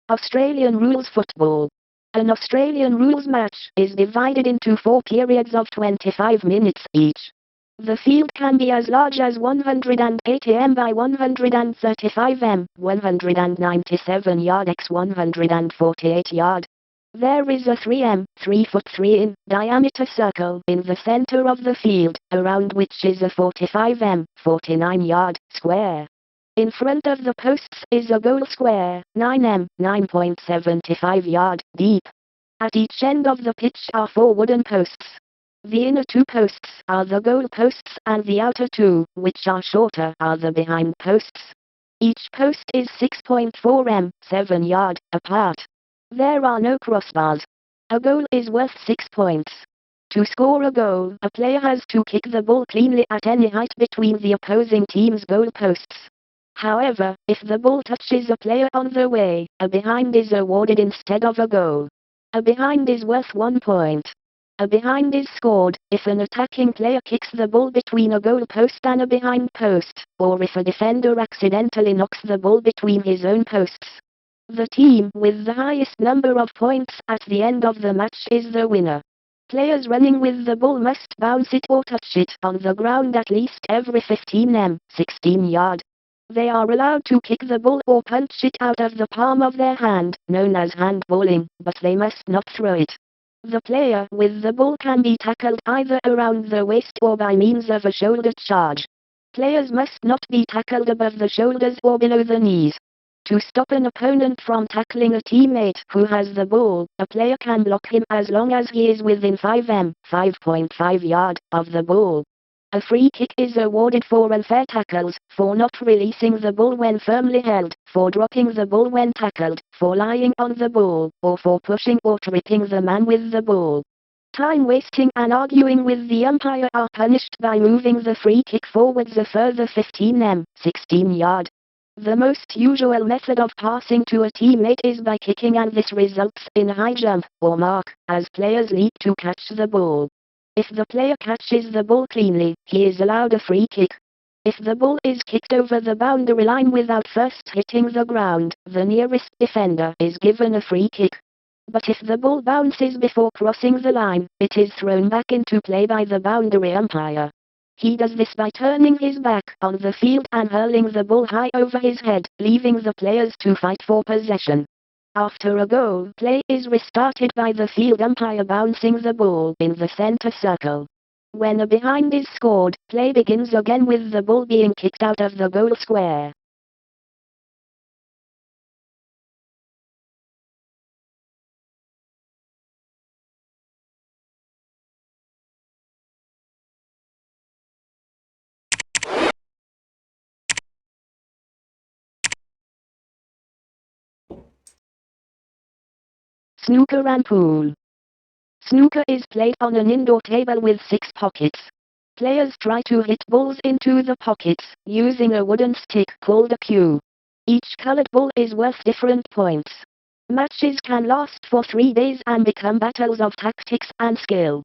Australian rules football. An Australian rules match is divided into 4 periods of 25 minutes each. The field can be as large as 180 m by 135 m, 197 yard x 148 yard. There is a 3 m, 3 foot 3 in, diameter circle in the center of the field, around which is a 45 m, 49 yard, square. In front of the posts is a goal square, 9 m, 9.75 yard, deep. At each end of the pitch are 4 wooden posts. The inner 2 posts are the goal posts and the outer 2, which are shorter, are the behind posts. Each post is 6.4 m, 7 yard, apart. There are no crossbars. A goal is worth 6 points. To score a goal, a player has to kick the ball cleanly at any height between the opposing team's goal posts. However, if the ball touches a player on the way, a behind is awarded instead of a goal. A behind is worth 1 point. A behind is scored if an attacking player kicks the ball between a goal post and a behind post, or if a defender accidentally knocks the ball between his own posts. The team with the highest number of points at the end of the match is the winner. Players running with the ball must bounce it or touch it on the ground at least every 15 m, 16 yard. They are allowed to kick the ball or punch it out of the palm of their hand, known as handballing, but they must not throw it. The player with the ball can be tackled either around the waist or by means of a shoulder charge. Players must not be tackled above the shoulders or below the knees. To stop an opponent from tackling a teammate who has the ball, a player can block him as long as he is within 5 m, 5.5 yard, of the ball. A free kick is awarded for unfair tackles, for not releasing the ball when firmly held, for dropping the ball when tackled, for lying on the ball, or for pushing or tripping the man with the ball. Time wasting and arguing with the umpire are punished by moving the free kick forwards a further 15 m, 16 yard. The most usual method of passing to a teammate is by kicking, and this results in a high jump, or mark, as players leap to catch the ball. If the player catches the ball cleanly, he is allowed a free kick. If the ball is kicked over the boundary line without first hitting the ground, the nearest defender is given a free kick. But if the ball bounces before crossing the line, it is thrown back into play by the boundary umpire. He does this by turning his back on the field and hurling the ball high over his head, leaving the players to fight for possession. After a goal, play is restarted by the field umpire bouncing the ball in the center circle. When a behind is scored, play begins again with the ball being kicked out of the goal square. Snooker and pool. Snooker is played on an indoor table with 6 pockets. Players try to hit balls into the pockets, using a wooden stick called a cue. Each colored ball is worth different points. Matches can last for 3 days and become battles of tactics and skill.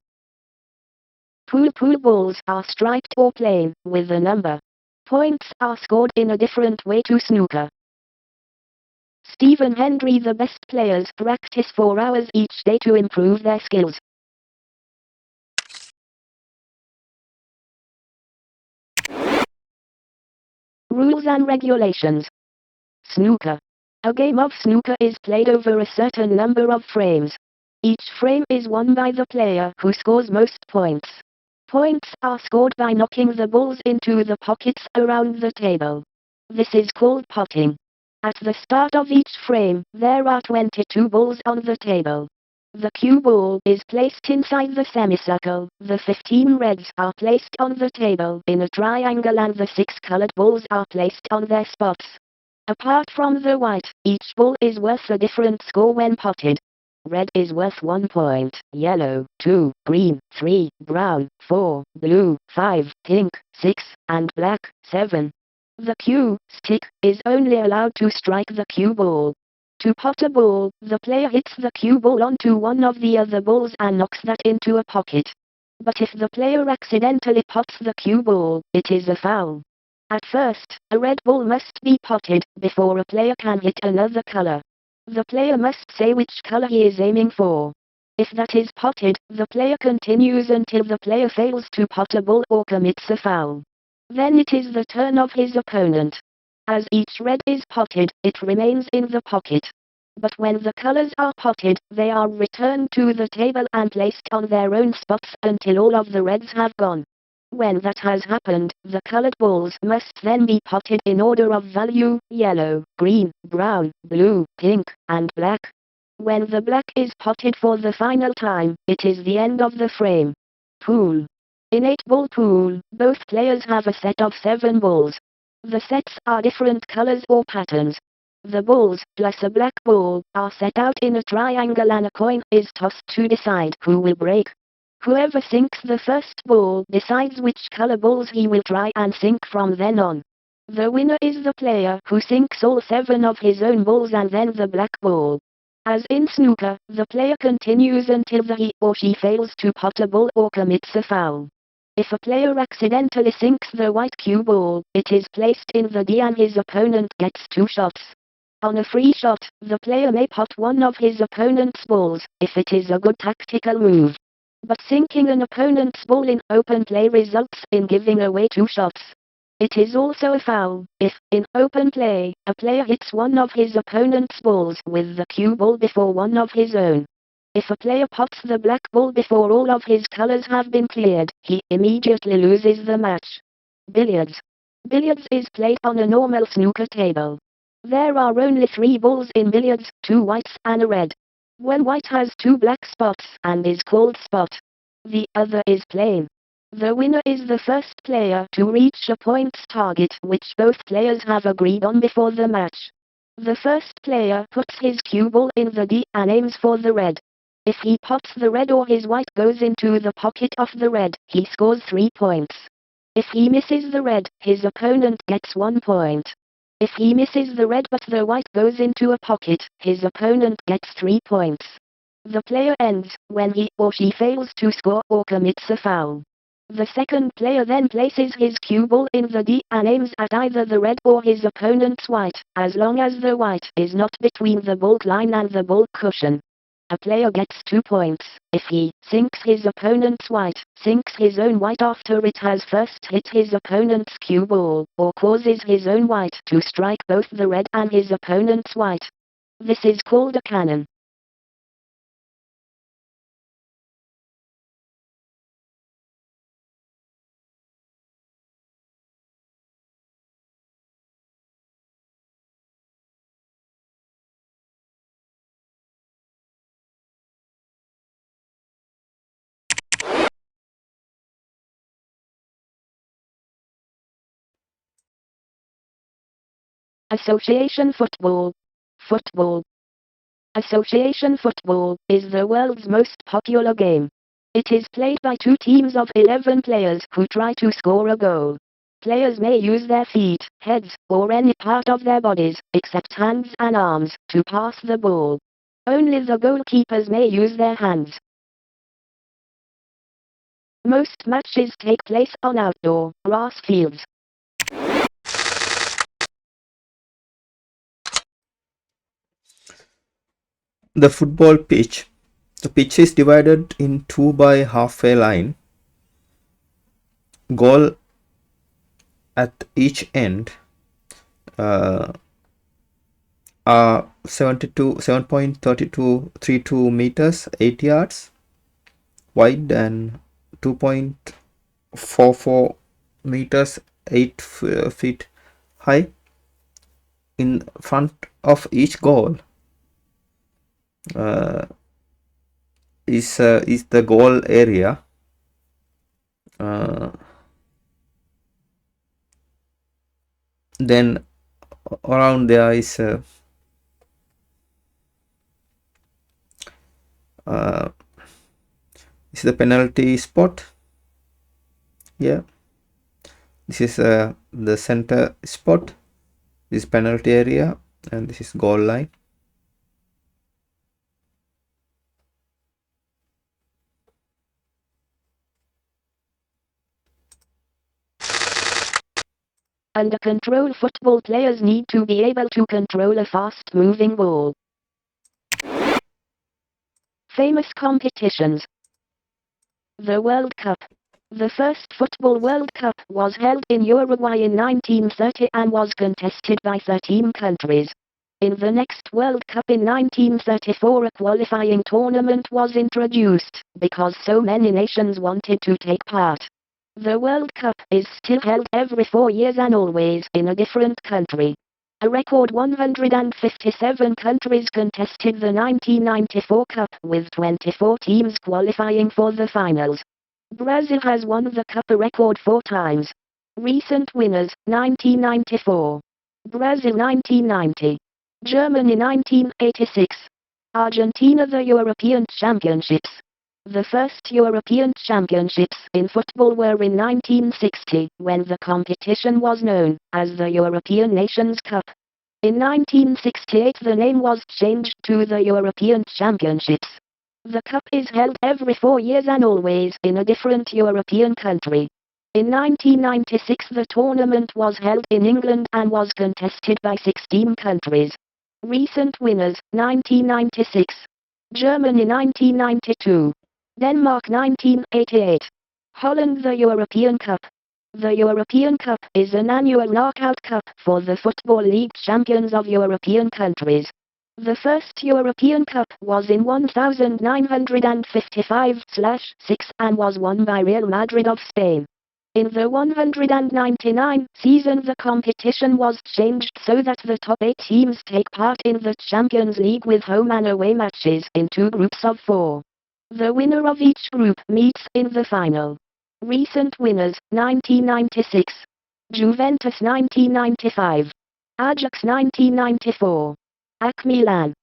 Pool balls are striped or plain, with a number. Points are scored in a different way to snooker. Stephen Hendry. The best players practice 4 hours each day to improve their skills. Rules and regulations. Snooker. A game of snooker is played over a certain number of frames. Each frame is won by the player who scores most points. Points are scored by knocking the balls into the pockets around the table. This is called potting. At the start of each frame, there are 22 balls on the table. The cue ball is placed inside the semicircle, the 15 reds are placed on the table in a triangle, and the 6 colored balls are placed on their spots. Apart from the white, each ball is worth a different score when potted. Red is worth 1 point, yellow, 2, green, 3, brown, 4, blue, 5, pink, 6, and black, 7. The cue stick is only allowed to strike the cue ball. To pot a ball, the player hits the cue ball onto one of the other balls and knocks that into a pocket. But if the player accidentally pots the cue ball, it is a foul. At first, a red ball must be potted before a player can hit another color. The player must say which color he is aiming for. If that is potted, the player continues until the player fails to pot a ball or commits a foul. Then it is the turn of his opponent. As each red is potted, it remains in the pocket. But when the colors are potted, they are returned to the table and placed on their own spots until all of the reds have gone. When that has happened, the colored balls must then be potted in order of value: yellow, green, brown, blue, pink, and black. When the black is potted for the final time, it is the end of the frame. Pool. In 8-ball pool, both players have a set of 7 balls. The sets are different colors or patterns. The balls, plus a black ball, are set out in a triangle and a coin is tossed to decide who will break. Whoever sinks the first ball decides which color balls he will try and sink from then on. The winner is the player who sinks all 7 of his own balls and then the black ball. As in snooker, the player continues until he or she fails to pot a ball or commits a foul. If a player accidentally sinks the white cue ball, it is placed in the D and his opponent gets 2 shots. On a free shot, the player may pot one of his opponent's balls, if it is a good tactical move. But sinking an opponent's ball in open play results in giving away 2 shots. It is also a foul, if, in open play, a player hits one of his opponent's balls with the cue ball before one of his own. If a player pots the black ball before all of his colors have been cleared, he immediately loses the match. Billiards. Billiards is played on a normal snooker table. There are only 3 balls in billiards, 2 whites and a red. One white has 2 black spots and is called spot. The other is plain. The winner is the first player to reach a points target which both players have agreed on before the match. The first player puts his cue ball in the D and aims for the red. If he pots the red or his white goes into the pocket of the red, he scores 3 points. If he misses the red, his opponent gets 1 point. If he misses the red but the white goes into a pocket, his opponent gets 3 points. The player ends when he or she fails to score or commits a foul. The second player then places his cue ball in the D and aims at either the red or his opponent's white, as long as the white is not between the baulk line and the baulk cushion. A player gets 2 points if he sinks his opponent's white, sinks his own white after it has first hit his opponent's cue ball, or causes his own white to strike both the red and his opponent's white. This is called a cannon. Association football. Football. Association football is the world's most popular game. It is played by 2 teams of 11 players who try to score a goal. Players may use their feet, heads, or any part of their bodies, except hands and arms, to pass the ball. Only the goalkeepers may use their hands. Most matches take place on outdoor, grass fields. The football pitch. The pitch is divided in 2 by halfway line. Goal at each end are 7.3232 meters, 8 yards wide, and 2.44 meters, 8 feet high. In front of each goal is the goal area. Then around there is the penalty spot. Yeah, this is the center spot. This is penalty area, and this is goal line. Under control, football players need to be able to control a fast-moving ball. Famous competitions. The World Cup. The first Football World Cup was held in Uruguay in 1930 and was contested by 13 countries. In the next World Cup in 1934, a qualifying tournament was introduced, because so many nations wanted to take part. The World Cup is still held every 4 years and always in a different country. A record 157 countries contested the 1994 Cup, with 24 teams qualifying for the finals. Brazil has won the Cup a record 4 times. Recent winners: 1994, Brazil; 1990, Germany 1986. Argentina the European Championships. The first European Championships in football were in 1960, when the competition was known as the European Nations Cup. In 1968 the name was changed to the European Championships. The cup is held every 4 years and always in a different European country. In 1996 the tournament was held in England and was contested by 16 countries. Recent winners: 1996, Germany 1992, Denmark 1988, Holland. The European Cup. The European Cup is an annual knockout cup for the Football League champions of European countries. The first European Cup was in 1955/6 and was won by Real Madrid of Spain. In the 199 season the competition was changed so that the top 8 teams take part in the Champions League with home and away matches in 2 groups of 4. The winner of each group meets in the final. Recent winners: 1996, Juventus 1995, Ajax 1994, AC Milan.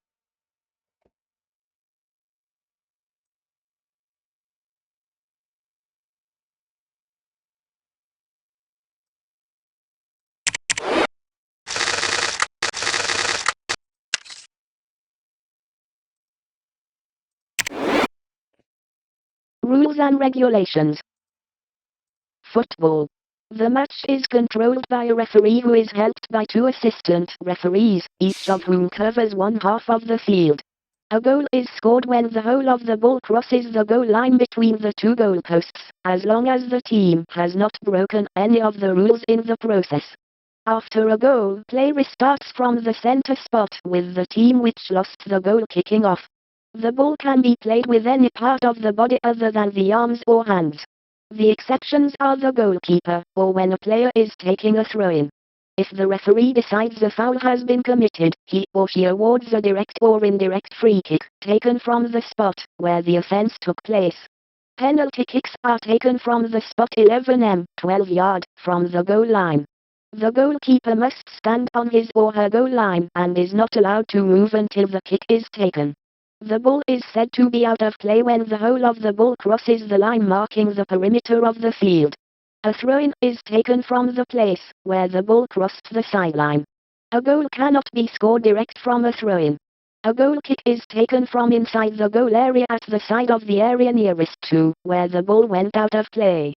Rules and regulations. Football. The match is controlled by a referee who is helped by 2 assistant referees, each of whom covers one half of the field. A goal is scored when the whole of the ball crosses the goal line between the 2 goalposts, as long as the team has not broken any of the rules in the process. After a goal, play restarts from the center spot with the team which lost the goal kicking off. The ball can be played with any part of the body other than the arms or hands. The exceptions are the goalkeeper, or when a player is taking a throw-in. If the referee decides a foul has been committed, he or she awards a direct or indirect free kick, taken from the spot where the offense took place. Penalty kicks are taken from the spot 11 12 yard from the goal line. The goalkeeper must stand on his or her goal line and is not allowed to move until the kick is taken. The ball is said to be out of play when the whole of the ball crosses the line marking the perimeter of the field. A throw-in is taken from the place where the ball crossed the sideline. A goal cannot be scored direct from a throw-in. A goal kick is taken from inside the goal area at the side of the area nearest to where the ball went out of play.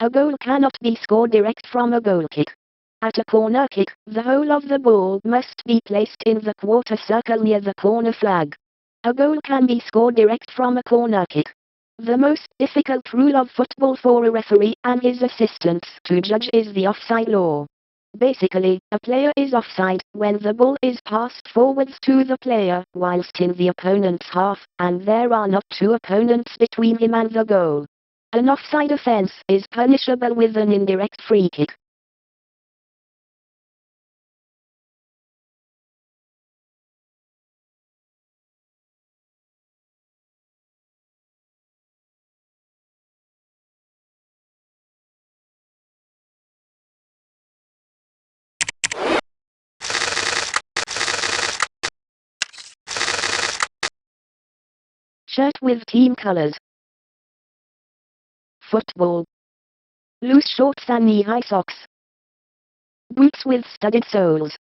A goal cannot be scored direct from a goal kick. At a corner kick, the whole of the ball must be placed in the quarter circle near the corner flag. A goal can be scored direct from a corner kick. The most difficult rule of football for a referee and his assistants to judge is the offside law. Basically, a player is offside when the ball is passed forwards to the player whilst in the opponent's half, and there are not 2 opponents between him and the goal. An offside offense is punishable with an indirect free kick. Shirt with team colors. Football. Loose shorts and knee-high socks. Boots with studded soles.